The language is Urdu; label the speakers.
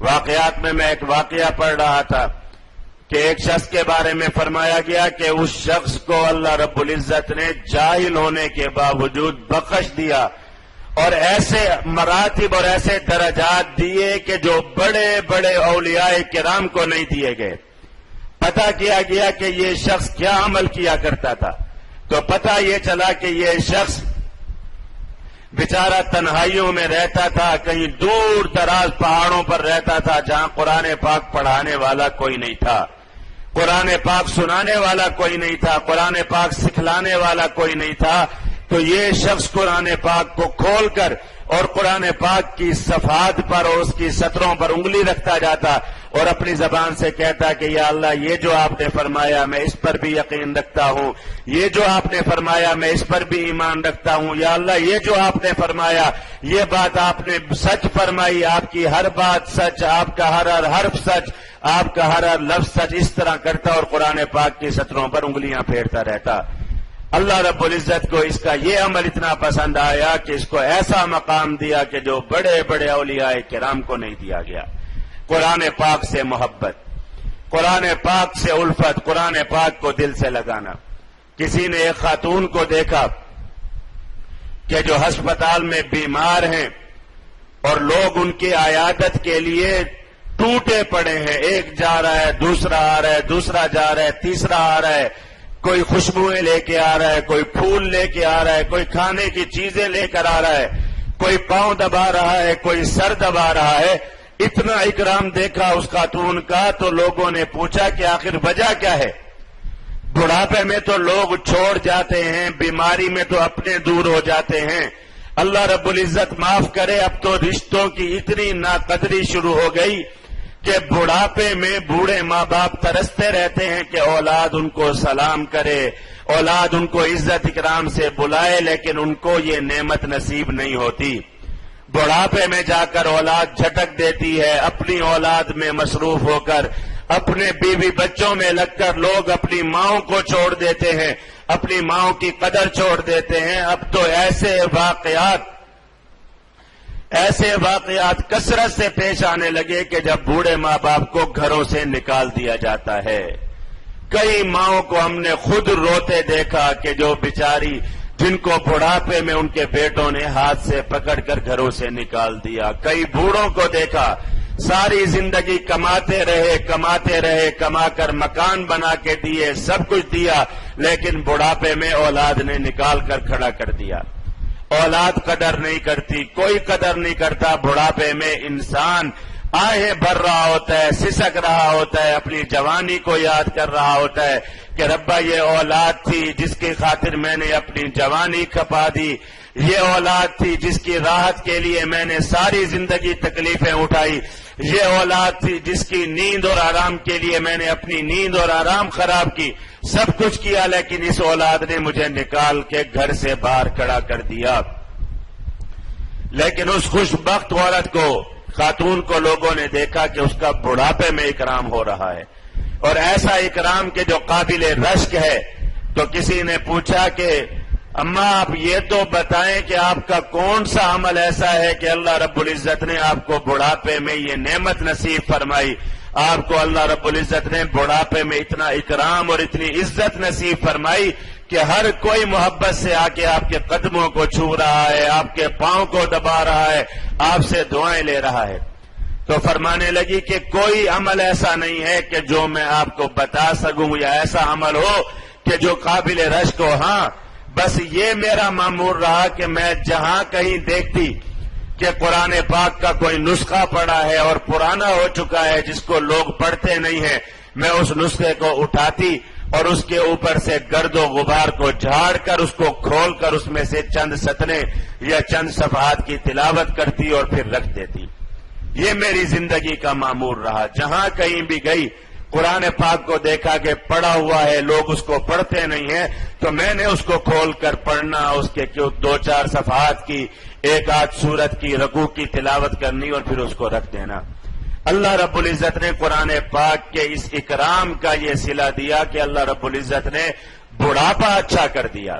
Speaker 1: واقعات میں ایک واقعہ پڑھ رہا تھا کہ ایک شخص کے بارے میں فرمایا گیا کہ اس شخص کو اللہ رب العزت نے جاہل ہونے کے باوجود بخش دیا اور ایسے مراتب اور ایسے درجات دیے کہ جو بڑے بڑے اولیاء کرام کو نہیں دیے گئے۔ پتہ کیا گیا کہ یہ شخص کیا عمل کیا کرتا تھا، تو پتہ یہ چلا کہ یہ شخص بیچارہ تنہائیوں میں رہتا تھا، کہیں دور دراز پہاڑوں پر رہتا تھا جہاں قرآن پاک پڑھانے والا کوئی نہیں تھا، قرآن پاک سنانے والا کوئی نہیں تھا، قرآن پاک سکھلانے والا کوئی نہیں تھا۔ تو یہ شخص قرآن پاک کو کھول کر اور قرآن پاک کی صفحات پر اور اس کی سطروں پر انگلی رکھتا جاتا اور اپنی زبان سے کہتا کہ یا اللہ یہ جو آپ نے فرمایا میں اس پر بھی یقین رکھتا ہوں، یہ جو آپ نے فرمایا میں اس پر بھی ایمان رکھتا ہوں، یا اللہ یہ جو آپ نے فرمایا یہ بات آپ نے سچ فرمائی، آپ کی ہر بات سچ، آپ کا ہر حرف سچ، آپ کا ہر لفظ سچ، اس طرح کرتا اور قرآن پاک کی سطروں پر انگلیاں پھیرتا رہتا۔ اللہ رب العزت کو اس کا یہ عمل اتنا پسند آیا کہ اس کو ایسا مقام دیا کہ جو بڑے بڑے اولیاء کرام کو نہیں دیا گیا۔ قرآن پاک سے محبت، قرآن پاک سے الفت، قرآن پاک کو دل سے لگانا۔ کسی نے ایک خاتون کو دیکھا کہ جو ہسپتال میں بیمار ہیں اور لوگ ان کی عیادت کے لیے ٹوٹے پڑے ہیں، ایک جا رہا ہے، دوسرا آ رہا ہے، دوسرا جا رہا ہے، تیسرا آ رہا ہے، کوئی خوشبوئیں لے کے آ رہا ہے، کوئی پھول لے کے آ رہا ہے، کوئی کھانے کی چیزیں لے کر آ رہا ہے، کوئی پاؤں دبا رہا ہے، کوئی سر دبا رہا ہے۔ اتنا اکرام دیکھا اس خاتون کا تو لوگوں نے پوچھا کہ آخر وجہ کیا ہے؟ بڑھاپے میں تو لوگ چھوڑ جاتے ہیں، بیماری میں تو اپنے دور ہو جاتے ہیں، اللہ رب العزت معاف کرے اب تو رشتوں کی اتنی ناقدری شروع ہو گئی کہ بڑھاپے میں بوڑھے ماں باپ ترستے رہتے ہیں کہ اولاد ان کو سلام کرے، اولاد ان کو عزت اکرام سے بلائے، لیکن ان کو یہ نعمت نصیب نہیں ہوتی۔ بڑھاپے میں جا کر اولاد جھٹک دیتی ہے، اپنی اولاد میں مصروف ہو کر، اپنے بیوی بچوں میں لگ کر لوگ اپنی ماؤں کو چھوڑ دیتے ہیں، اپنی ماؤں کی قدر چھوڑ دیتے ہیں۔ اب تو ایسے واقعات کثرت سے پیش آنے لگے کہ جب بوڑھے ماں باپ کو گھروں سے نکال دیا جاتا ہے۔ کئی ماؤں کو ہم نے خود روتے دیکھا کہ جو بیچاری جن کو بڑھاپے میں ان کے بیٹوں نے ہاتھ سے پکڑ کر گھروں سے نکال دیا۔ کئی بوڑھوں کو دیکھا ساری زندگی کماتے رہے، کما کر مکان بنا کے دیے، سب کچھ دیا، لیکن بڑھاپے میں اولاد نے نکال کر کھڑا کر دیا۔ اولاد قدر نہیں کرتی، کوئی قدر نہیں کرتا۔ بڑھاپے میں انسان آہیں بھر رہا ہوتا ہے، سسک رہا ہوتا ہے، اپنی جوانی کو یاد کر رہا ہوتا ہے کہ ربا یہ اولاد تھی جس کی خاطر میں نے اپنی جوانی کھپا دی، یہ اولاد تھی جس کی راحت کے لیے میں نے ساری زندگی تکلیفیں اٹھائی، یہ اولاد تھی جس کی نیند اور آرام کے لیے میں نے اپنی نیند اور آرام خراب کی، سب کچھ کیا، لیکن اس اولاد نے مجھے نکال کے گھر سے باہر کھڑا کر دیا۔ لیکن اس خوش بخت عورت کو، خاتون کو لوگوں نے دیکھا کہ اس کا بڑھاپے میں اکرام ہو رہا ہے، اور ایسا اکرام کہ جو قابل رشک ہے۔ تو کسی نے پوچھا کہ اماں آپ یہ تو بتائیں کہ آپ کا کون سا عمل ایسا ہے کہ اللہ رب العزت نے آپ کو بڑھاپے میں یہ نعمت نصیب فرمائی، آپ کو اللہ رب العزت نے بڑھاپے میں اتنا اکرام اور اتنی عزت نصیب فرمائی کہ ہر کوئی محبت سے آ کے آپ کے قدموں کو چھو رہا ہے، آپ کے پاؤں کو دبا رہا ہے، آپ سے دعائیں لے رہا ہے۔ تو فرمانے لگی کہ کوئی عمل ایسا نہیں ہے کہ جو میں آپ کو بتا سکوں یا ایسا عمل ہو کہ جو قابل رشک ہو۔ ہاں بس یہ میرا معمول رہا کہ میں جہاں کہیں دیکھتی کہ قرآن پاک کا کوئی نسخہ پڑا ہے اور پرانا ہو چکا ہے جس کو لوگ پڑھتے نہیں ہیں، میں اس نسخے کو اٹھاتی اور اس کے اوپر سے گرد و غبار کو جھاڑ کر اس کو کھول کر اس میں سے چند سطریں یا چند صفحات کی تلاوت کرتی اور پھر رکھ دیتی۔ یہ میری زندگی کا معمول رہا۔ جہاں کہیں بھی گئی قرآن پاک کو دیکھا کہ پڑھا ہوا ہے، لوگ اس کو پڑھتے نہیں ہیں، تو میں نے اس کو کھول کر پڑھنا، اس کے 2-4 صفحات کی، 1-8 سورت کی رکوع کی تلاوت کرنی اور پھر اس کو رکھ دینا۔ اللہ رب العزت نے قرآن پاک کے اس اکرام کا یہ صلہ دیا کہ اللہ رب العزت نے بڑھاپا اچھا کر دیا۔